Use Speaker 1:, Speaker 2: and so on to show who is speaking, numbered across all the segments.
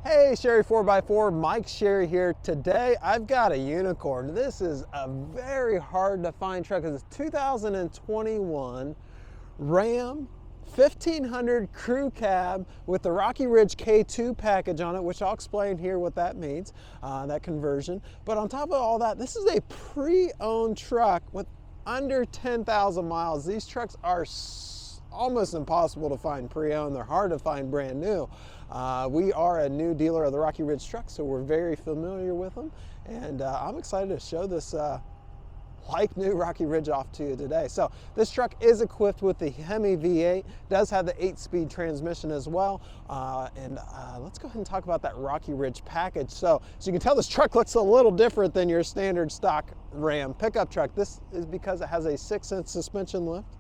Speaker 1: Hey, Sherry 4x4, Mike Sherry here. Today I've got a unicorn. This is a very hard to find truck. It's a 2021 Ram 1500 crew cab with the Rocky Ridge K2 package on it, which I'll explain here what that means, that conversion. But on top of all that, this is a pre-owned truck with under 10,000 miles. These trucks are almost impossible to find pre-owned. They're hard to find brand new. We are a new dealer of the Rocky Ridge trucks, so we're very familiar with them. And I'm excited to show this like new Rocky Ridge off to you today. So this truck is equipped with the Hemi V8, does have the 8-speed transmission as well. Let's go ahead and talk about that Rocky Ridge package. So as you can tell, this truck looks a little different than your standard stock Ram pickup truck. This is because it has a 6-inch suspension lift,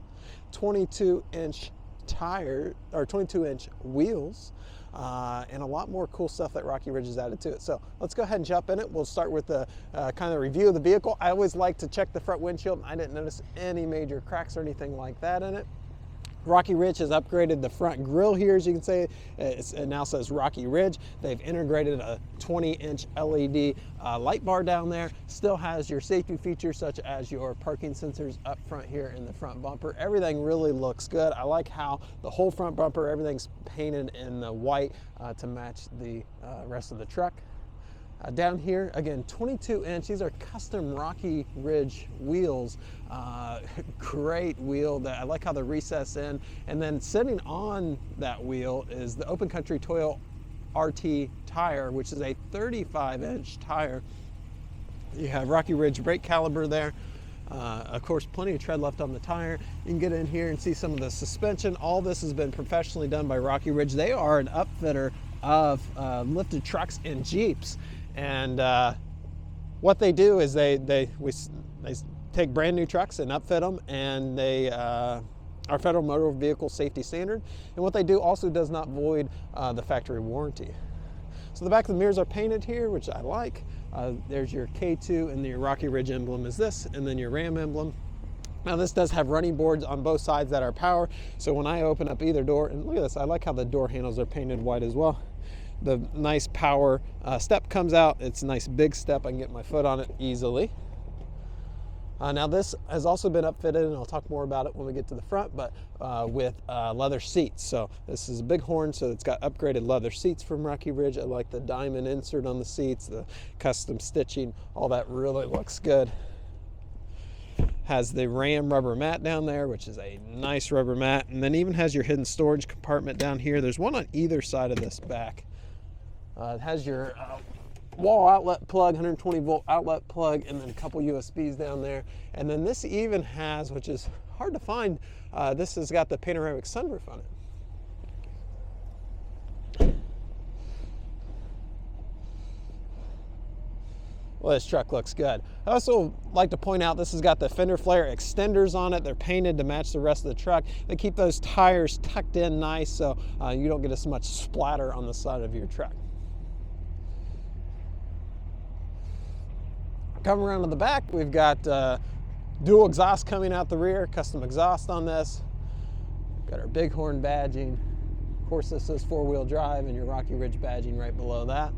Speaker 1: 22-inch tire, or 22-inch wheels, and a lot more cool stuff that Rocky Ridge has added to it. So let's go ahead and jump in it. We'll start with the kind of review of the vehicle. I always like to check the front windshield. I didn't notice any major cracks or anything like that in it. Rocky Ridge has upgraded the front grille here, as you can see. It now says Rocky Ridge. They've integrated a 20-inch LED light bar down there. Still has your safety features such as your parking sensors up front here in the front bumper. Everything really looks good. I like how the whole front bumper, everything's painted in the white to match the rest of the truck. Down here, again, 22-inch. These are custom Rocky Ridge wheels. Great wheel. I like how they're recessed in. And then sitting on that wheel is the Open Country Toyo RT tire, which is a 35-inch tire. You have Rocky Ridge brake caliber there. Of course, plenty of tread left on the tire. You can get in here and see some of the suspension. All this has been professionally done by Rocky Ridge. They are an upfitter of lifted trucks and Jeeps. And what they do is they take brand new trucks and upfit them, and they are Federal Motor Vehicle Safety Standard. And what they do also does not void the factory warranty. So the back of the mirrors are painted here, which I like. There's your K2, and your Rocky Ridge emblem is this, and then your Ram emblem. Now this does have running boards on both sides that are power. So when I open up either door, and look at this, I like how the door handles are painted white as well. The nice power step comes out. It's a nice big step. I can get my foot on it easily. Now this has also been upfitted, and I'll talk more about it when we get to the front, but with leather seats. So this is a big horn, so it's got upgraded leather seats from Rocky Ridge. I like the diamond insert on the seats, the custom stitching, all that really looks good. Has the Ram rubber mat down there, which is a nice rubber mat, and then even has your hidden storage compartment down here. There's one on either side of this back. It has your wall outlet plug, 120 volt outlet plug, and then a couple USBs down there. And then this even has, which is hard to find, this has got the panoramic sunroof on it. Well, this truck looks good. I also like to point out this has got the fender flare extenders on it. They're painted to match the rest of the truck. They keep those tires tucked in nice so you don't get as much splatter on the side of your truck. Coming around to the back, we've got dual exhaust coming out the rear, custom exhaust on this. Got our bighorn badging. Of course, this is 4-wheel drive, and your Rocky Ridge badging right below that.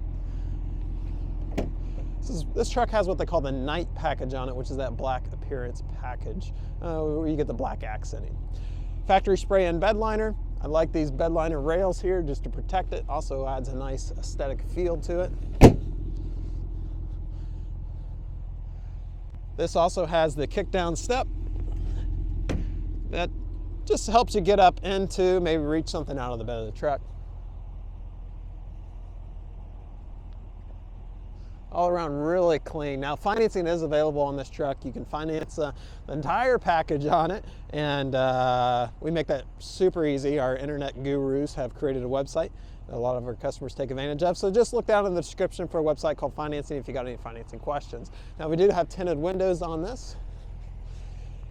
Speaker 1: This truck has what they call the night package on it, which is that black appearance package where you get the black accenting. Factory spray and bed liner. I like these bed liner rails here just to protect it. Also adds a nice aesthetic feel to it. This also has the kick down step that just helps you get up into, maybe reach something out of the bed of the truck. All around really clean. Now financing is available on this truck. You can finance the entire package on it, and we make that super easy. Our internet gurus have created a website that a lot of our customers take advantage of. So just look down in the description for a website called Financing if you got any financing questions. Now we do have tinted windows on this.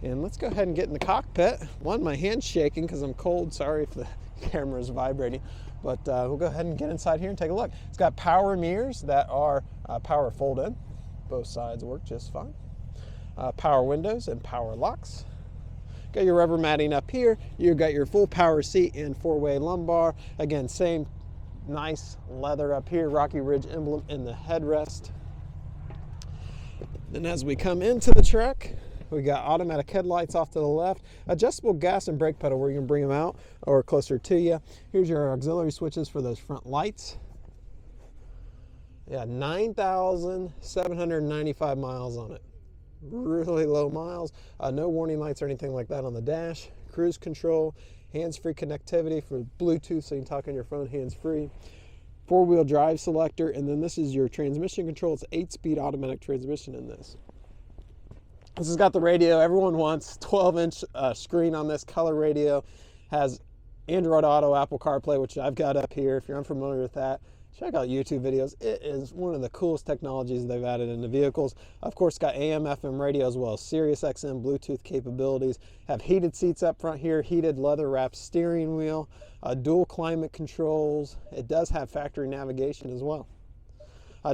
Speaker 1: And let's go ahead and get in the cockpit. One, my hand's shaking because I'm cold. Sorry if the camera is vibrating. But we'll go ahead and get inside here and take a look. It's got power mirrors that are power fold-in. Both sides work just fine. Power windows and power locks. Got your rubber matting up here. You've got your full power seat and 4-way lumbar. Again, same Nice leather up here, Rocky Ridge emblem in the headrest. Then as we come into the truck, we got automatic headlights off to the left, adjustable gas and brake pedal where you can bring them out or closer to you. Here's your auxiliary switches for those front lights. Yeah, 9,795 miles on it. Really low miles. No warning lights or anything like that on the dash. Cruise control, hands-free connectivity for Bluetooth so you can talk on your phone hands-free. 4-wheel drive selector, and then this is your transmission control. It's 8-speed automatic transmission in this. This has got the radio everyone wants, 12-inch screen on this, color radio, has Android Auto, Apple CarPlay, which I've got up here. If you're unfamiliar with that, check out YouTube videos. It is one of the coolest technologies they've added into vehicles. Of course, got AM, FM radio as well as Sirius XM Bluetooth capabilities. Have heated seats up front here, heated leather-wrapped steering wheel, dual climate controls. It does have factory navigation as well.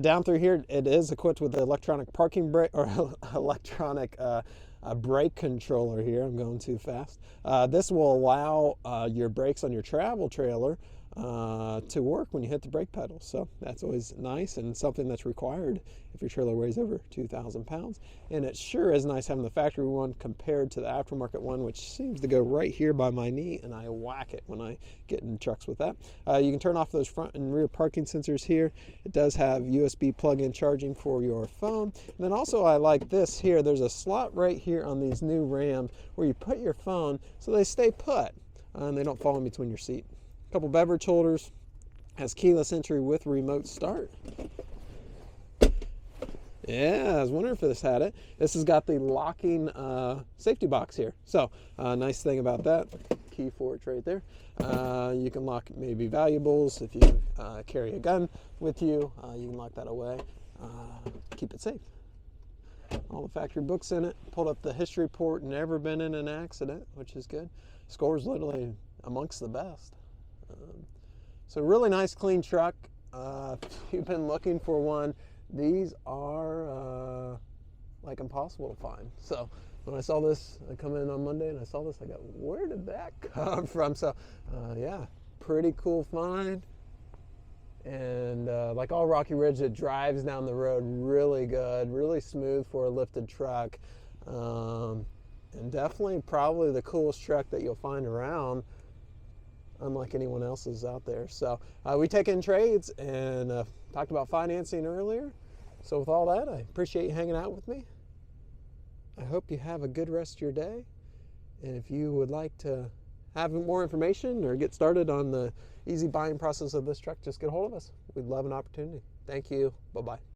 Speaker 1: Down through here, it is equipped with the electronic parking brake or electronic brake controller here. I'm going too fast. This will allow your brakes on your travel trailer to work when you hit the brake pedal. So that's always nice and something that's required if your trailer weighs over 2,000 pounds. And it sure is nice having the factory one compared to the aftermarket one, which seems to go right here by my knee, and I whack it when I get in trucks with that. You can turn off those front and rear parking sensors here. It does have USB plug-in charging for your phone. And then also I like this here. There's a slot right here on these new Rams where you put your phone so they stay put and they don't fall in between your seat. Couple beverage holders, has keyless entry with remote start. Yeah, I was wondering if this had it. This has got the locking safety box here. So nice thing about that, key for it right there. You can lock maybe valuables if you carry a gun with you. You can lock that away, keep it safe. All the factory books in it. Pulled up the history report, never been in an accident, which is good. Score's literally amongst the best. So really nice, clean truck. If you've been looking for one, these are like impossible to find. So when I saw this, I come in on Monday and I saw this, I go, where did that come from? So yeah, pretty cool find. And like all Rocky Ridge, it drives down the road really good, really smooth for a lifted truck. And definitely probably the coolest truck that you'll find around, unlike anyone else's out there. So we take in trades and talked about financing earlier. So with all that, I appreciate you hanging out with me. I hope you have a good rest of your day. And if you would like to have more information or get started on the easy buying process of this truck, just get a hold of us. We'd love an opportunity. Thank you. Bye-bye.